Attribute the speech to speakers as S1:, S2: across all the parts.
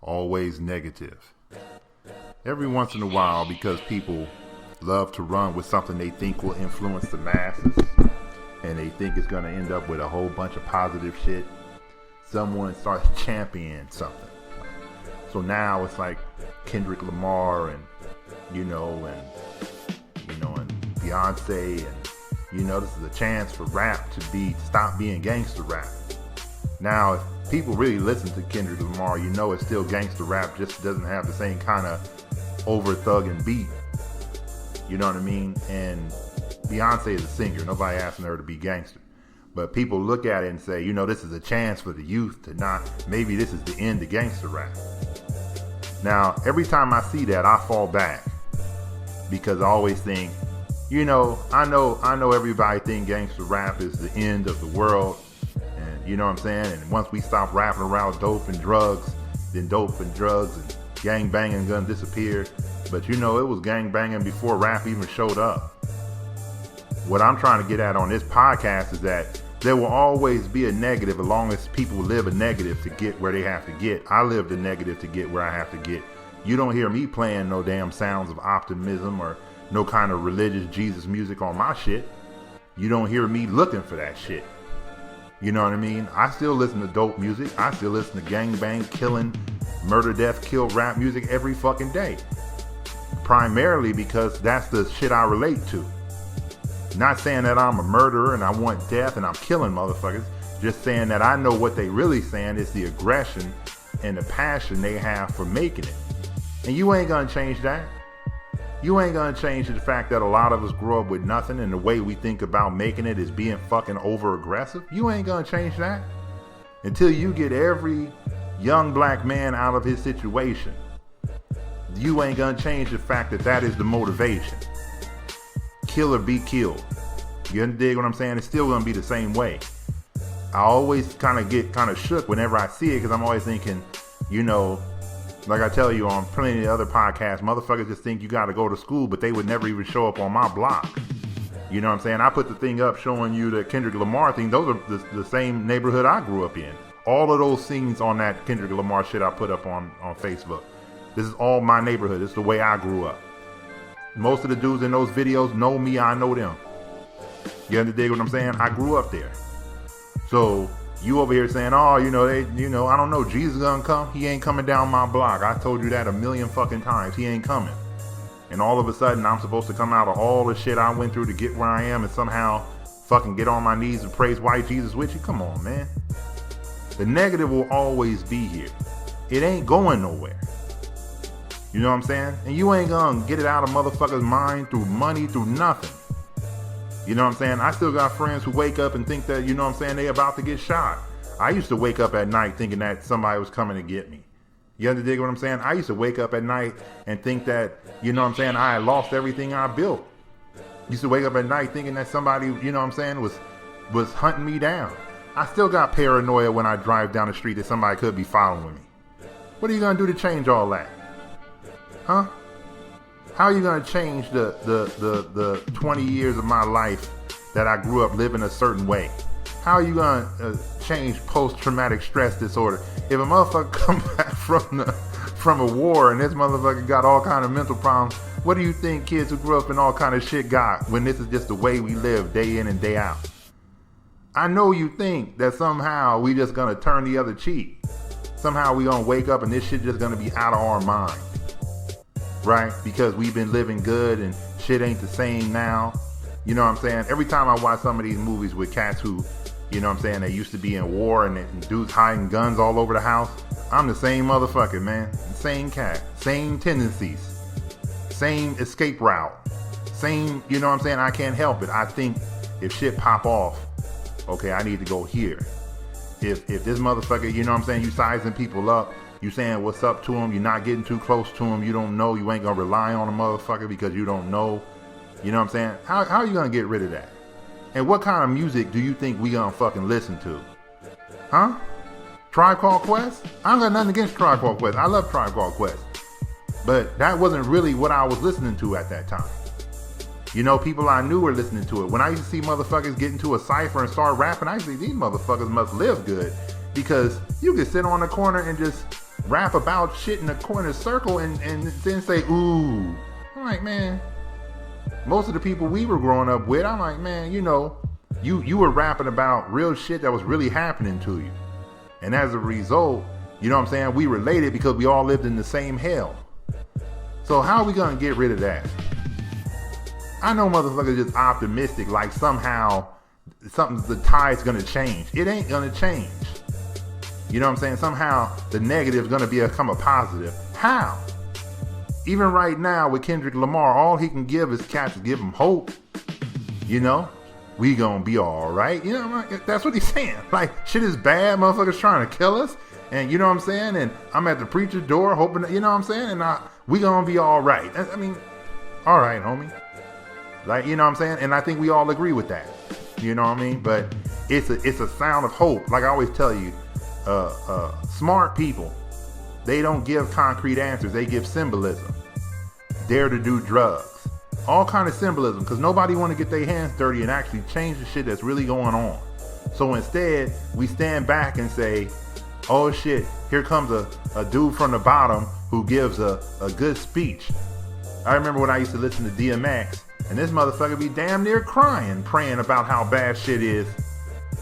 S1: always negative. Every once in a while, because people love to run with something they think will influence the masses, and they think it's going to end up with a whole bunch of positive shit, someone starts championing something. So now it's like Kendrick Lamar and Beyonce, and this is a chance for rap to stop being gangster rap. Now, if people really listen to Kendrick Lamar, it's still gangster rap, just doesn't have the same kind of over thugging beat. You know what I mean? And Beyonce is a singer. Nobody asking her to be gangster. But people look at it and say, this is a chance for the youth to not, maybe this is the end of gangster rap. Now, every time I see that, I fall back. Because I always think, I know everybody think gangster rap is the end of the world. And you know what I'm saying? And once we stop rapping around dope and drugs, then dope and drugs and gang banging gonna disappear. But it was gang banging before rap even showed up. What I'm trying to get at on this podcast is that there will always be a negative as long as people live a negative to get where they have to get. I lived a negative to get where I have to get. You don't hear me playing no damn sounds of optimism or no kind of religious Jesus music on my shit. You don't hear me looking for that shit. You know what I mean? I still listen to dope music. I still listen to gang bang, killing, murder, death, kill rap music every fucking day. Primarily because that's the shit I relate to. Not saying that I'm a murderer and I want death and I'm killing motherfuckers. Just saying that I know what they really saying is the aggression and the passion they have for making it. And you ain't gonna change that. You ain't gonna change the fact that a lot of us grew up with nothing and the way we think about making it is being fucking over aggressive. You ain't gonna change that until you get every young black man out of his situation. You ain't gonna change the fact that that is the motivation. Kill or be killed. You dig what I'm saying? It's still gonna be the same way. I always get shook whenever I see it because I'm always thinking, like I tell you on plenty of other podcasts, motherfuckers just think you gotta go to school, but they would never even show up on my block. You know what I'm saying? I put the thing up showing you the Kendrick Lamar thing. Those are the same neighborhood I grew up in. All of those scenes on that Kendrick Lamar shit I put up on Facebook. This is all my neighborhood. It's the way I grew up. Most of the dudes in those videos know me. I know them. You dig what I'm saying? I grew up there. So you over here saying, I don't know, Jesus gonna come? He ain't coming down my block. I told you that a million fucking times. He ain't coming. And all of a sudden, I'm supposed to come out of all the shit I went through to get where I am and somehow fucking get on my knees and praise white Jesus with you? Come on, man. The negative will always be here. It ain't going nowhere. You know what I'm saying? And you ain't gonna get it out of motherfuckers' mind through money, through nothing. You know what I'm saying? I still got friends who wake up and think that, they about to get shot. I used to wake up at night thinking that somebody was coming to get me. You understand what I'm saying? I used to wake up at night and think that, I had lost everything I built. Used to wake up at night thinking that somebody, was hunting me down. I still got paranoia when I drive down the street that somebody could be following me. What are you gonna do to change all that? Huh? How are you gonna change the 20 years of my life that I grew up living a certain way? How are you gonna change post-traumatic stress disorder? If a motherfucker come back from a war and this motherfucker got all kind of mental problems, what do you think kids who grew up in all kind of shit got when this is just the way we live day in and day out? I know you think that somehow we just gonna turn the other cheek. Somehow we gonna wake up and this shit just gonna be out of our mind. Right? Because we've been living good and shit ain't the same now. You know what I'm saying? Every time I watch some of these movies with cats who, they used to be in war and dudes hiding guns all over the house. I'm the same motherfucker, man. Same cat. Same tendencies. Same escape route. Same, I can't help it. I think if shit pop off, okay, I need to go here. If this motherfucker, you sizing people up, you saying what's up to them, you're not getting too close to them, you don't know, you ain't gonna rely on a motherfucker because you don't know. You know what I'm saying? How are you gonna get rid of that? And what kind of music do you think we gonna fucking listen to? Huh? Tribe Called Quest? I don't got nothing against Tribe Called Quest. I love Tribe Called Quest. But that wasn't really what I was listening to at that time. People I knew were listening to it. When I used to see motherfuckers get into a cypher and start rapping, I used to think these motherfuckers must live good. Because you could sit on the corner and just rap about shit in a corner circle and then say, ooh. I'm like, man, most of the people we were growing up with, I'm like, man, you know, you were rapping about real shit that was really happening to you. And as a result, you know what I'm saying, we related because we all lived in the same hell. So how are we gonna get rid of that? I know motherfuckers just optimistic, like somehow the tide's gonna change. It ain't gonna change. You know what I'm saying? Somehow the negative's gonna become a positive. How? Even right now with Kendrick Lamar, all he can give is cats to give him hope. You know? We gonna be alright. You know, that's what he's saying. Like, shit is bad, motherfuckers trying to kill us. And you know what I'm saying? And I'm at the preacher's door hoping that, you know what I'm saying? And we gonna be alright. I mean, alright, homie. Like, you know what I'm saying? And I think we all agree with that. You know what I mean? But it's a sound of hope. Like I always tell you, smart people, they don't give concrete answers. They give symbolism. Dare to do drugs. All kind of symbolism, because nobody want to get their hands dirty and actually change the shit that's really going on. So instead, we stand back and say, oh shit, here comes a dude from the bottom who gives a good speech. I remember when I used to listen to DMX, and this motherfucker be damn near crying, praying about how bad shit is.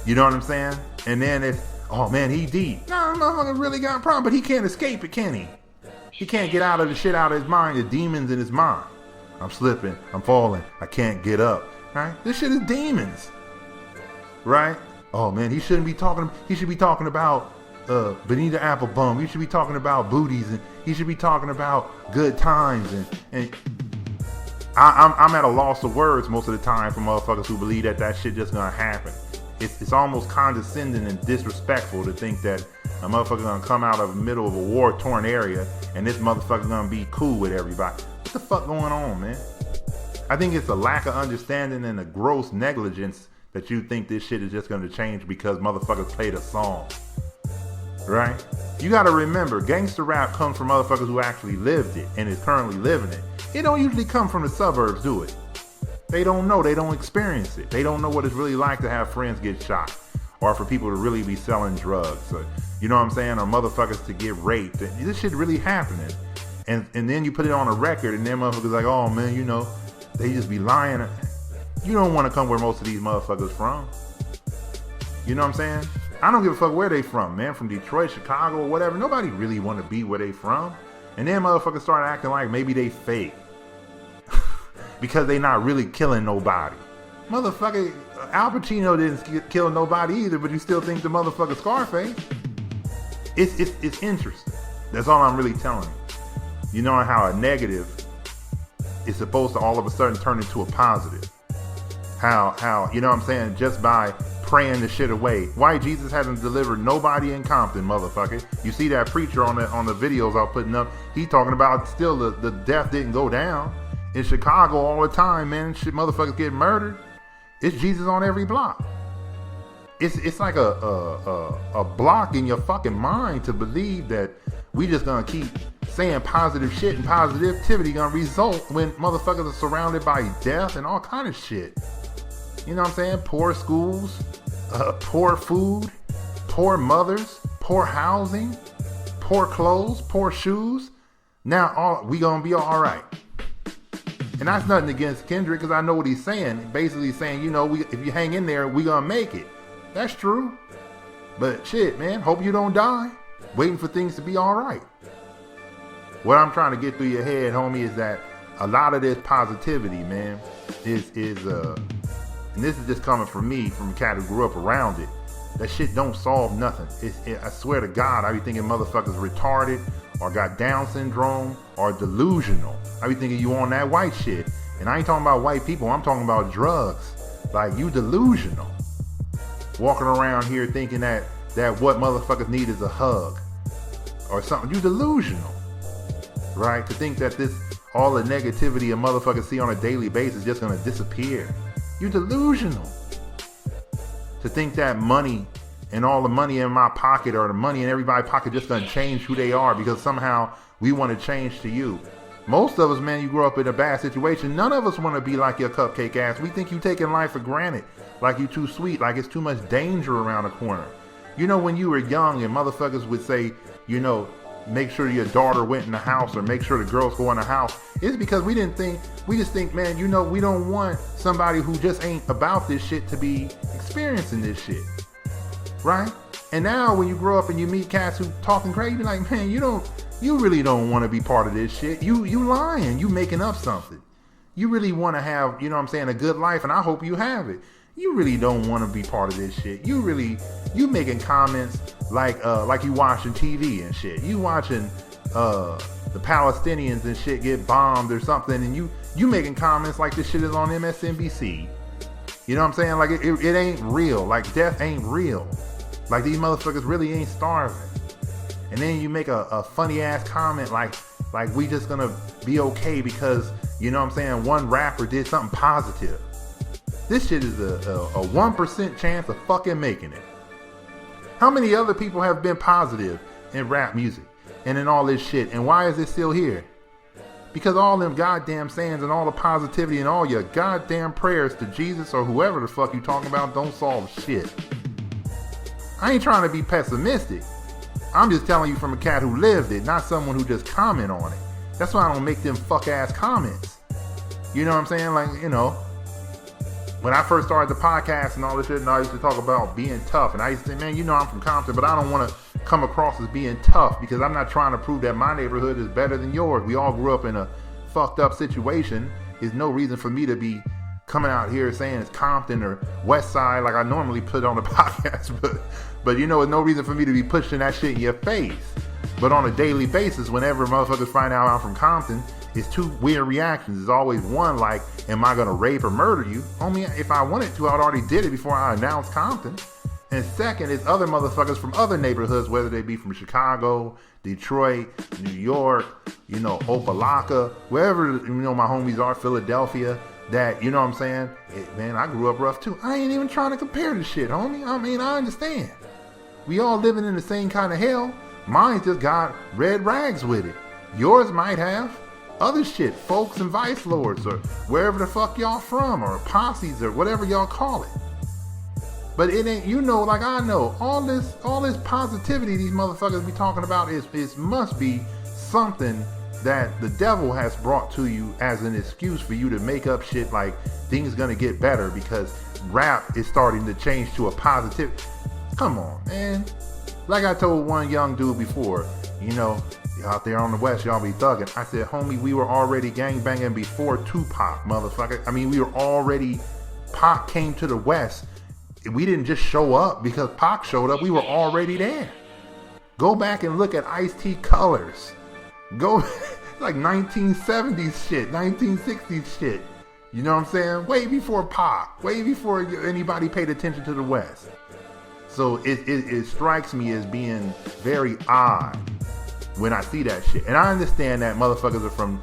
S1: You know what I'm saying? And then it's, oh man, he deep. No, motherfucker really got a problem, but he can't escape it, can he? He can't get out of the shit out of his mind, the demons in his mind. I'm slipping, I'm falling, I can't get up. Right? This shit is demons. Right? Oh man, he should be talking about Benita Applebum. He should be talking about booties, and he should be talking about good times, and I'm at a loss of words most of the time for motherfuckers who believe that shit just gonna happen. It's almost condescending and disrespectful to think that a motherfucker gonna come out of the middle of a war-torn area and this motherfucker gonna be cool with everybody. What the fuck going on, man? I think it's a lack of understanding and a gross negligence that you think this shit is just gonna change because motherfuckers played a song. Right? You gotta remember, gangster rap comes from motherfuckers who actually lived it and is currently living it. It don't usually come from the suburbs, do it? They don't know, they don't experience it. They don't know what it's really like to have friends get shot, or for people to really be selling drugs, or, you know what I'm saying, or motherfuckers to get raped. And this shit really happening. And then you put it on a record and then motherfuckers like, oh man, you know, they just be lying. You don't want to come where most of these motherfuckers from. You know what I'm saying? I don't give a fuck where they from, man. From Detroit, Chicago, or whatever. Nobody really want to be where they from. And then motherfuckers start acting like maybe they fake. Because they not really killing nobody. Motherfucker, Al Pacino didn't kill nobody either, but you still think the motherfucker Scarface. It's interesting. That's all I'm really telling you. You know how a negative is supposed to all of a sudden turn into a positive. How you know what I'm saying, just by praying the shit away. Why Jesus hasn't delivered nobody in Compton, motherfucker. You see that preacher on the videos I'm putting up, he talking about still the death didn't go down. In Chicago all the time, man, shit, motherfuckers get murdered. It's Jesus on every block. It's like a block in your fucking mind to believe that we just gonna keep saying positive shit and positivity gonna result when motherfuckers are surrounded by death and all kind of shit. You know what I'm saying? Poor schools, poor food, poor mothers, poor housing, poor clothes, poor shoes. Now we gonna be all right. And that's nothing against Kendrick, because I know what he's saying. Basically saying, you know, if you hang in there, we gonna make it. That's true. But shit, man, hope you don't die. Waiting for things to be all right. What I'm trying to get through your head, homie, is that a lot of this positivity, man, is and this is just coming from me, from a cat who grew up around it. That shit don't solve nothing. I swear to God, I be thinking motherfuckers retarded, or got Down syndrome, or delusional. I be thinking you on that white shit. And I ain't talking about white people, I'm talking about drugs. Like, you delusional. Walking around here thinking that what motherfuckers need is a hug. Or something. You delusional. Right? To think that all the negativity a motherfuckers see on a daily basis is just gonna disappear. You delusional. To think that money and all the money in my pocket or the money in everybody's pocket just gonna change who they are because somehow we want to change to you. Most of us, man, you grow up in a bad situation. None of us want to be like your cupcake ass. We think you taking life for granted, like you too sweet, like it's too much danger around the corner. You know, when you were young and motherfuckers would say, you know, make sure your daughter went in the house or make sure the girls go in the house. It's because we just think, man, we don't want somebody who just ain't about this shit to be experiencing this shit, right? And now when you grow up and you meet cats who talking crazy, you're like, man, you really don't want to be part of this shit. You lying, you making up something. You really want to have, a good life, and I hope you have it. You really don't want to be part of this shit. You making comments like you watching TV and shit. You watching the Palestinians and shit get bombed or something, and you making comments like this shit is on MSNBC. You know what I'm saying? Like it ain't real. Like death ain't real. Like these motherfuckers really ain't starving. And then you make a funny ass comment like we just gonna be okay because, one rapper did something positive. This shit is a 1% chance of fucking making it. How many other people have been positive in rap music and in all this shit? And why is it still here? Because all them goddamn sayings and all the positivity and all your goddamn prayers to Jesus or whoever the fuck you talking about don't solve shit. I ain't trying to be pessimistic. I'm just telling you from a cat who lived it, not someone who just comment on it. That's why I don't make them fuck ass comments. You know what I'm saying? Like, when I first started the podcast and all this shit, and I used to talk about being tough, and I used to say, man, I'm from Compton, but I don't want to come across as being tough because I'm not trying to prove that my neighborhood is better than yours. We all grew up in a fucked up situation. There's no reason for me to be coming out here saying it's Compton or West Side like I normally put on the podcast, but there's no reason for me to be pushing that shit in your face. But on a daily basis, whenever motherfuckers find out I'm from Compton, it's two weird reactions. There's always one like, am I gonna rape or murder you? Homie, if I wanted to, I'd already did it before I announced Compton. And second is other motherfuckers from other neighborhoods, whether they be from Chicago, Detroit, New York, Opelika, wherever, my homies are, Philadelphia, that, man, I grew up rough too. I ain't even trying to compare this shit, homie. I understand. We all living in the same kind of hell. Mine just got red rags with it. Yours might have other shit, folks and vice lords, or wherever the fuck y'all from, or posses, or whatever y'all call it. But it ain't, like I know, all this positivity these motherfuckers be talking about is must be something that the devil has brought to you as an excuse for you to make up shit like things gonna get better because rap is starting to change to a positive. Come on, man. Like I told one young dude before, out there on the West, y'all be thugging. I said, homie, we were already gangbanging before Tupac, motherfucker. We were already, Pac came to the West. We didn't just show up because Pac showed up. We were already there. Go back and look at Ice-T Colors. Go, like 1970s shit, 1960s shit. You know what I'm saying? Way before Pac. Way before anybody paid attention to the West. So it strikes me as being very odd when I see that shit. And I understand that motherfuckers are from,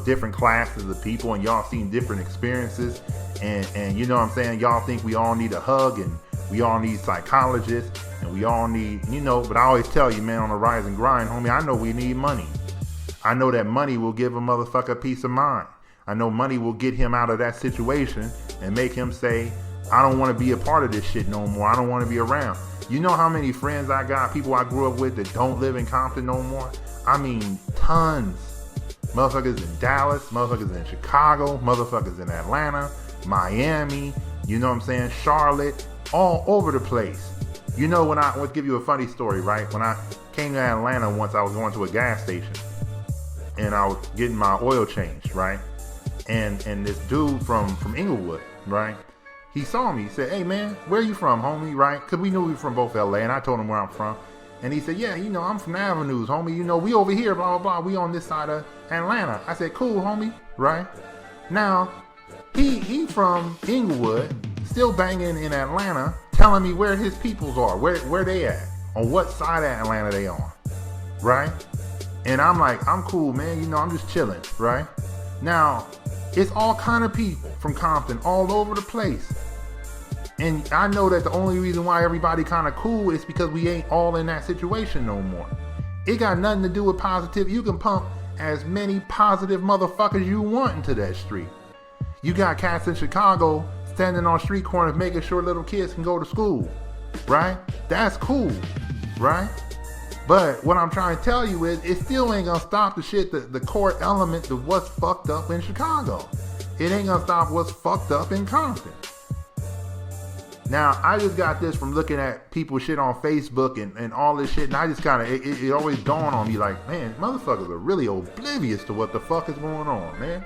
S1: different classes of people and y'all seen different experiences. And you know what I'm saying? Y'all think we all need a hug and we all need psychologists and we all need, but I always tell you, man, on the rise and grind, homie, I know we need money. I know that money will give a motherfucker peace of mind. I know money will get him out of that situation and make him say, I don't want to be a part of this shit no more. I don't want to be around. You know how many friends I got, people I grew up with that don't live in Compton no more? Tons. Motherfuckers in Dallas, motherfuckers in Chicago, motherfuckers in Atlanta, Miami, Charlotte, all over the place. I'll give you a funny story, right? When I came to Atlanta once, I was going to a gas station and I was getting my oil changed, right? And this dude from Inglewood, right? He saw me. He said, hey, man, where you from, homie, right? Because we knew we were from both L.A., and I told him where I'm from. And he said, yeah, I'm from the Avenues, homie. We over here, blah, blah, blah. We on this side of Atlanta. I said, cool, homie, right? Now, he from Inglewood, still banging in Atlanta, telling me where his peoples are, where they at, on what side of Atlanta they on, right? And I'm like, I'm cool, man. I'm just chilling, right? Now, it's all kind of people from Compton all over the place. And I know that the only reason why everybody kind of cool is because we ain't all in that situation no more. It got nothing to do with positivity. You can pump as many positive motherfuckers you want into that street. You got cats in Chicago standing on street corners making sure little kids can go to school, right? That's cool, right? But what I'm trying to tell you is, it still ain't gonna stop the shit, the core element of what's fucked up in Chicago. It ain't gonna stop what's fucked up in Compton. Now, I just got this from looking at people shit on Facebook and all this shit, and I just kind of, it always dawned on me like, man, motherfuckers are really oblivious to what the fuck is going on, man.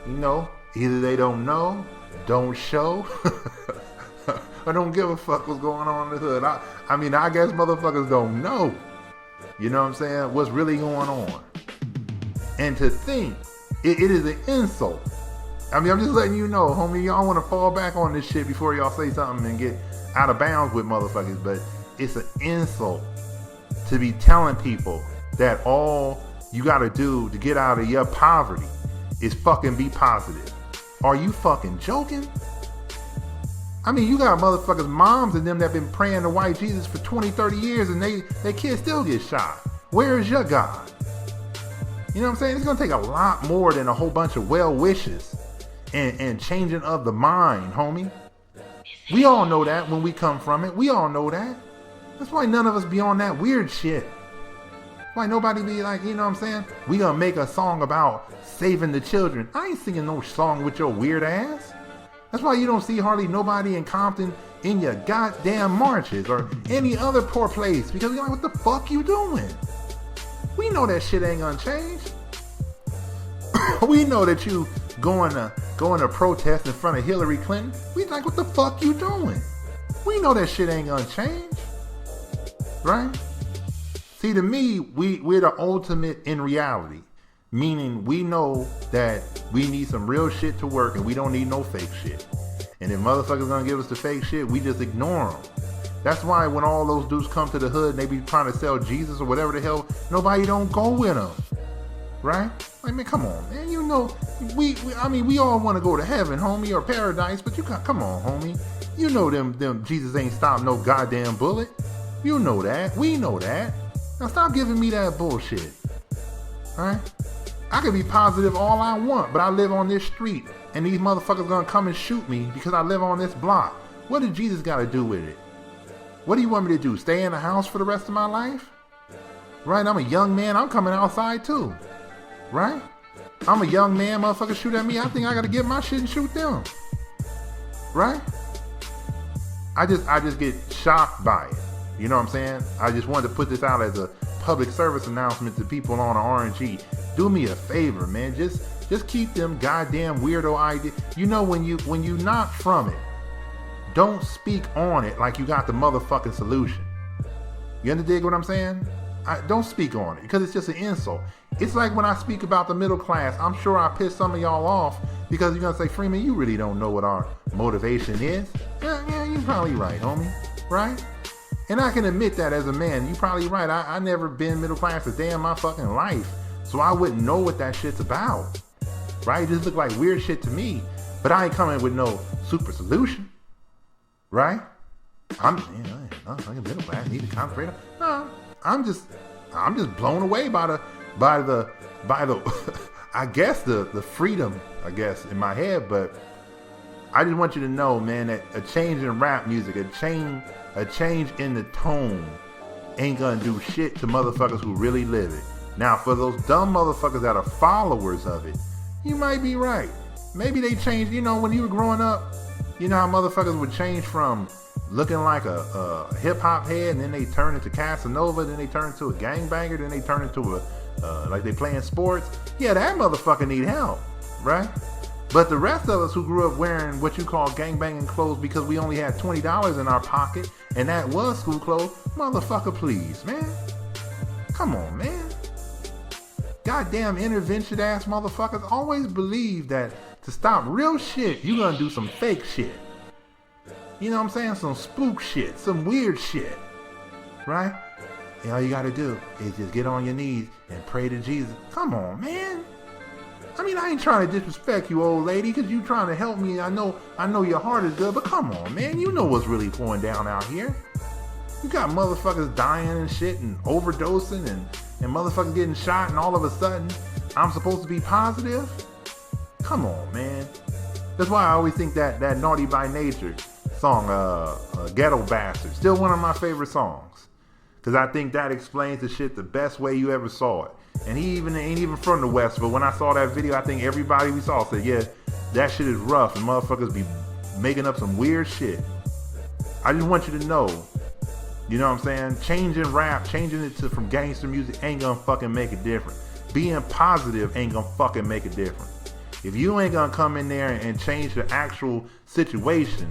S1: You know, either they don't know, don't show, or don't give a fuck what's going on in the hood. I mean, I guess motherfuckers don't know, you know what I'm saying, what's really going on. And to think, it is an insult. I mean, I'm just letting you know, homie, y'all want to fall back on this shit before y'all say something and get out of bounds with motherfuckers, but it's an insult to be telling people that all you got to do to get out of your poverty is fucking be positive. Are you fucking joking? I mean, you got motherfuckers, moms and them that been praying to white Jesus for 20, 30 years and their kids still get shot. Where is your God? You know what I'm saying? It's going to take a lot more than a whole bunch of well wishes and changing of the mind, homie. We all know that when we come from it. We all know that. That's why none of us be on that weird shit. Why nobody be like, you know what I'm saying? We gonna make a song about saving the children. I ain't singing no song with your weird ass. That's why you don't see hardly nobody in Compton in your goddamn marches or any other poor place, because you're like, what the fuck you doing? We know that shit ain't gonna change. We know that you going to protest in front of Hillary Clinton. We like, what the fuck you doing? We know that shit ain't gonna change, right? See, to me, we're the ultimate in reality, meaning we know that we need some real shit to work and we don't need no fake shit. And if motherfuckers gonna give us the fake shit, we just ignore them. That's why when all those dudes come to the hood and they be trying to sell Jesus or whatever the hell, nobody don't go with them, right? Like, man, come on, man. You know, we all want to go to heaven, homie, or paradise, but you come on, homie. You know them Jesus ain't stopped no goddamn bullet. You know that. We know that. Now stop giving me that bullshit. Alright? I can be positive all I want, but I live on this street, and these motherfuckers gonna come and shoot me because I live on this block. What did Jesus gotta do with it? What do you want me to do? Stay in the house for the rest of my life? Right? I'm a young man. I'm coming outside too. Right? I'm a young man, motherfuckers shoot at me. I think I gotta get my shit and shoot them. Right? I just get shocked by it. You know what I'm saying? I just wanted to put this out as a public service announcement to people on the RNG. Do me a favor, man. Just keep them goddamn weirdo ideas. You know, when you not from it, don't speak on it like you got the motherfucking solution. You understand what I'm saying? Don't speak on it because it's just an insult. It's like when I speak about the middle class, I'm sure I piss some of y'all off because you're going to say, Freeman, you really don't know what our motivation is. Yeah, you're probably right, homie. Right? And I can admit that as a man. You're probably right. I never been middle class a day in my fucking life. So I wouldn't know what that shit's about. Right? It just look like weird shit to me. But I ain't coming with no super solution. Right? I'm middle class. Need to concentrate. No, I'm just blown away by the I guess the freedom, I guess, in my head. But I just want you to know, man, that a change in rap music, a change in the tone ain't gonna do shit to motherfuckers who really live it. Now, for those dumb motherfuckers that are followers of it, you might be right. Maybe they changed, you know, when you were growing up, you know how motherfuckers would change from looking like a hip-hop head, and then they turn into Casanova, then they turn into a gangbanger, then they turn into like they playing sports. Yeah, that motherfucker need help, right? But the rest of us who grew up wearing what you call gangbanging clothes because we only had $20 in our pocket, and that was school clothes, motherfucker, please, man. Come on, man. Goddamn intervention ass motherfuckers always believe that to stop real shit, you gonna do some fake shit. You know what I'm saying? Some spook shit, some weird shit, right? And all you gotta do is just get on your knees and pray to Jesus. Come on, man. I mean, I ain't trying to disrespect you, old lady, because you trying to help me. I know your heart is good, but come on, man. You know what's really going down out here. You got motherfuckers dying and shit and overdosing and motherfuckers getting shot, and all of a sudden, I'm supposed to be positive? Come on, man. That's why I always think that Naughty by Nature song, Ghetto Bastard, still one of my favorite songs. Because I think that explains the shit the best way you ever saw it. And he even ain't even from the West, but when I saw that video, I think everybody we saw said, yeah, that shit is rough and motherfuckers be making up some weird shit. I just want you to know, you know what I'm saying? Changing rap, changing it to from gangster music ain't gonna fucking make it different. Being positive ain't gonna fucking make it different. If you ain't gonna come in there and change the actual situation,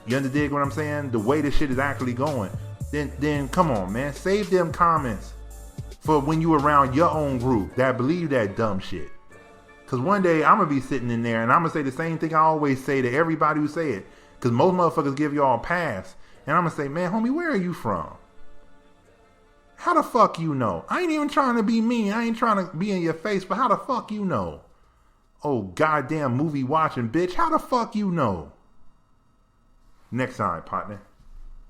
S1: you understand what I'm saying? The way this shit is actually going, then come on, man. Save them comments for when you around your own group that believe that dumb shit. Cause one day I'm gonna be sitting in there and I'm gonna say the same thing I always say to everybody who say it. Cause most motherfuckers give y'all a pass. And I'm gonna say, man, homie, where are you from? How the fuck you know? I ain't even trying to be mean. I ain't trying to be in your face, but how the fuck you know? Oh, goddamn movie watching bitch. How the fuck you know? Next time, partner.